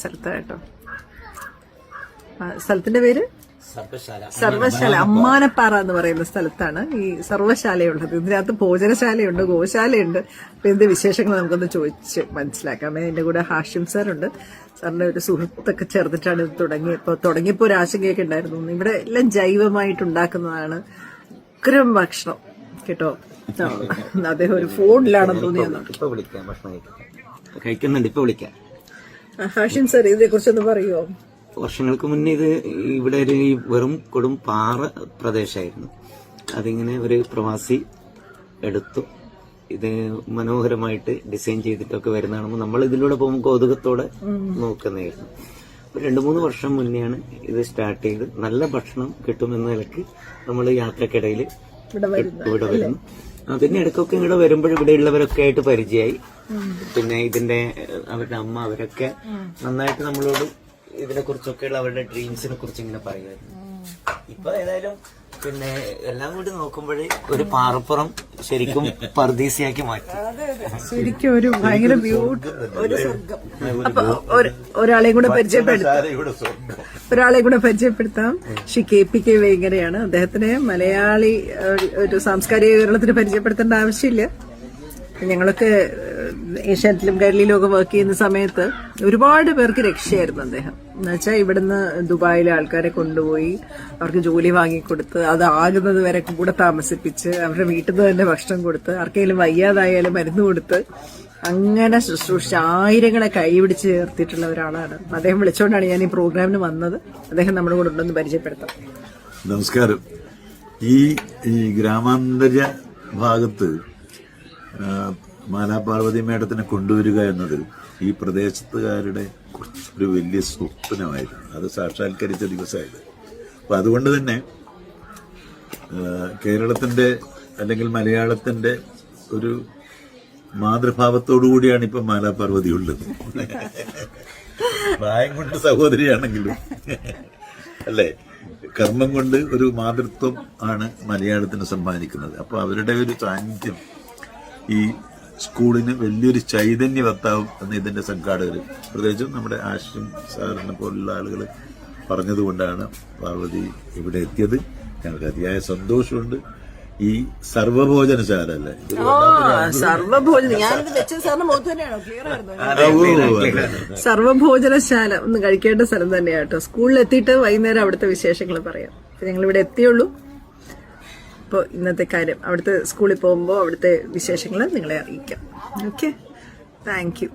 സ്ഥലത്ത് കേട്ടോ. സ്ഥലത്തിന്റെ പേര് സർവശാല. അമ്മാനപ്പാറ എന്ന് പറയുന്ന സ്ഥലത്താണ് ഈ സർവശാലയുള്ളത്. ഇതിനകത്ത് ഭോജനശാലയുണ്ട്, ഗോശാലയുണ്ട്. അപ്പൊ ഇതിന്റെ വിശേഷങ്ങൾ നമുക്കൊന്ന് ചോദിച്ച് മനസ്സിലാക്കാം. എന്റെ കൂടെ ഹാഷിം സാറുണ്ട്. സാറിന്റെ ഒരു സുഹൃത്തൊക്കെ ചേർന്നിട്ടാണ് ഇത് തുടങ്ങിയപ്പോ ഒരു ആശങ്കയൊക്കെ ഉണ്ടായിരുന്നു. ഇവിടെ എല്ലാം ജൈവമായിട്ടുണ്ടാക്കുന്നതാണ്. ഉഗ്രം ഭക്ഷണം കേട്ടോ. അദ്ദേഹം ഒരു ഫോണിലാണെന്ന് തോന്നിയെന്നുണ്ട്. ഹാഷിം സാർ ഇതിനെ കുറിച്ചൊന്ന് പറയുമോ? വർഷങ്ങൾക്ക് മുന്നേ ഇത് ഇവിടെ ഒരു വെറും കൊടും പാറ പ്രദേശമായിരുന്നു. അതിങ്ങനെ ഒരു പ്രവാസി എടുത്തു ഇത് മനോഹരമായിട്ട് ഡിസൈൻ ചെയ്തിട്ടൊക്കെ വരുന്നതാണെന്ന് നമ്മൾ ഇതിലൂടെ പോകുമ്പോൾ കൗതുകത്തോടെ നോക്കുന്നതായിരുന്നു. 2-3 വർഷം മുന്നെയാണ് ഇത് സ്റ്റാർട്ട് ചെയ്ത് നല്ല ഭക്ഷണം കിട്ടുമെന്ന നിലക്ക് നമ്മൾ യാത്രക്കിടയിൽ ഇവിടെ വരുന്നു. പിന്നെ ഇടയ്ക്കൊക്കെ ഇവിടെ വരുമ്പോൾ ഇവിടെ ഉള്ളവരൊക്കെ ആയിട്ട് പരിചയമായി. പിന്നെ ഇതിന്റെ അവരുടെ അമ്മ അവരൊക്കെ നന്നായിട്ട് നമ്മളോട് ഇതിനെ കുറിച്ചൊക്കെയുള്ള അവരുടെ ഡ്രീംസിനെ കുറിച്ച് ഇങ്ങനെ പറയുമായിരുന്നു. ഇപ്പൊ ഏതായാലും പിന്നെ എല്ലാം കൂടി നോക്കുമ്പോഴേ ഒരു പാറപ്പുറം ശരിക്കും പർദീസിയാക്കി മാറ്റി. ശരിക്കും ഒരു ഭയങ്കര ഒരു സ്വർഗം. അപ്പൊ ഒരാളെ കൂടെ പരിചയപ്പെടുത്താം. ശ്രീ KPK വേങ്ങരയാണ്. അദ്ദേഹത്തിന് മലയാളി ഒരു സാംസ്കാരിക കേരളത്തിന് പരിചയപ്പെടുത്തേണ്ട ആവശ്യമില്ല. ഞങ്ങളൊക്കെ ഏഷ്യാനെറ്റിലും കൈരളിയിലും ഒക്കെ വർക്ക് ചെയ്യുന്ന സമയത്ത് ഒരുപാട് പേർക്ക് രക്ഷയായിരുന്നു അദ്ദേഹം. എന്നുവെച്ചാൽ ഇവിടുന്ന് ദുബായിലെ ആൾക്കാരെ കൊണ്ടുപോയി അവർക്ക് ജോലി വാങ്ങിക്കൊടുത്ത് അതാകുന്നത് വരെ കൂടെ താമസിപ്പിച്ച് അവരുടെ വീട്ടിൽ നിന്ന് തന്നെ ഭക്ഷണം കൊടുത്ത് ആർക്കെങ്കിലും വയ്യാതായാലും മരുന്ന് കൊടുത്ത് അങ്ങനെ ശുശ്രൂഷിച്ച് ആയിരങ്ങളെ കൈപിടിച്ച് ചേർത്തിട്ടുള്ള ഒരാളാണ്. അദ്ദേഹം വിളിച്ചുകൊണ്ടാണ് ഞാൻ ഈ പ്രോഗ്രാമിന് വന്നത്. അദ്ദേഹം നമ്മുടെ കൂടെ ഉണ്ടെന്ന് പരിചയപ്പെടുത്താം. നമസ്കാരം. ഈ ഗ്രാമാന്തര ഭാഗത്ത് മാലാപാർവതി മേഡത്തിനെ കൊണ്ടുവരിക എന്നത് ഈ പ്രദേശത്തുകാരുടെ ഒരു വലിയ സ്വപ്നമായിരുന്നു. അത് സാക്ഷാത്കരിച്ച ദിവസമായത്. അപ്പൊ അതുകൊണ്ട് തന്നെ കേരളത്തിന്റെ അല്ലെങ്കിൽ മലയാളത്തിന്റെ ഒരു മാതൃഭാവത്തോടുകൂടിയാണ് ഇപ്പൊ മാലാപാർവതി ഉള്ളത്. പ്രായം കൊണ്ട് സഹോദരിയാണെങ്കിലും അല്ലേ, കർമ്മം കൊണ്ട് ഒരു മാതൃത്വം ആണ് മലയാളത്തിന് സമ്മാനിക്കുന്നത്. അപ്പൊ അവരുടെ ഒരു സാന്നിധ്യം ഈ സ്കൂളിന് വലിയൊരു ചൈതന്യവത്താവും എന്ന് ഇതിന്റെ സംഘാടകർ, പ്രത്യേകിച്ചും നമ്മുടെ ആഷിം സാറിനെ പോലുള്ള ആളുകൾ പറഞ്ഞതുകൊണ്ടാണ് പാർവതി ഇവിടെ എത്തിയത്. ഞങ്ങൾക്ക് അതിയായ സന്തോഷമുണ്ട്. ഈ സർവഭോജനശാല അല്ലേ, സർവഭോജനശാല ഒന്ന് കഴിക്കേണ്ട സ്ഥലം തന്നെയാട്ടോ. സ്കൂളിൽ എത്തിയിട്ട് വൈകുന്നേരം അവിടുത്തെ വിശേഷങ്ങൾ പറയാം. ഞങ്ങൾ ഇവിടെ എത്തിയുള്ളൂ. അപ്പോൾ ഇന്നത്തെ കാര്യം അവിടുത്തെ സ്കൂളിൽ പോകുമ്പോൾ അവിടുത്തെ വിശേഷങ്ങൾ നിങ്ങളെ അറിയിക്കാം. Okay, thank you.